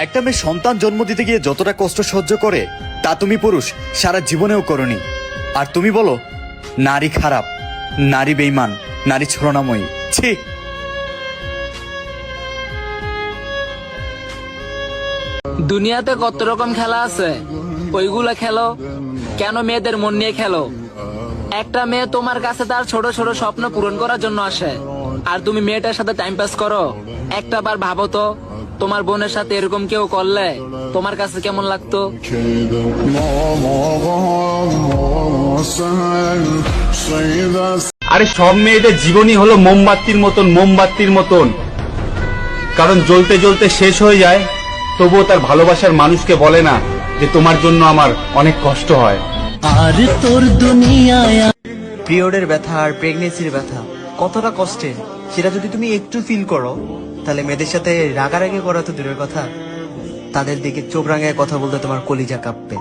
একটা মেয়ে সন্তান জন্ম দিতে গিয়ে যতটা কষ্ট সহ্য করে তা তুমি পুরুষ সারা জীবনেও করনি। আর তুমি বলো নারী খারাপ, নারী বেঈমান, নারী ছলনাময়ী। ছি। দুনিয়াতে কত রকম খেলা আছে, ওইগুলা খেলো। কেন মেয়েদের মন নিয়ে খেলো? একটা মেয়ে তোমার কাছে তার ছোট ছোট স্বপ্ন পূরণ করার জন্য আসে, আর তুমি মেয়েটার সাথে টাইম পাস করো। একটা বার ভাবো তো, তোমার বোনের সাথে এরকম কেউ করলে তোমার কাছে কেমন লাগতো? আরে সব মেয়েদের জীবনই হলো মোমবাতির মতন, কারণ জ্বলতে জ্বলতে শেষ হয়ে যায়, তবুও তার ভালোবাসার মানুষকে বলে না যে তোমার জন্য আমার অনেক কষ্ট হয়। আর তোর দুনিয়ায় পিরিয়ডের ব্যথা আর প্রেগনেন্সির ব্যথা কতটা কষ্টের সেটা যদি তুমি একটু ফিল করো, তাহলে মেয়েদের সাথে রাগারাগি করা তো দূরের কথা, তাদের দিকে চোখ রাঙায় কথা বলতে তোমার কলিজা কাঁপবে।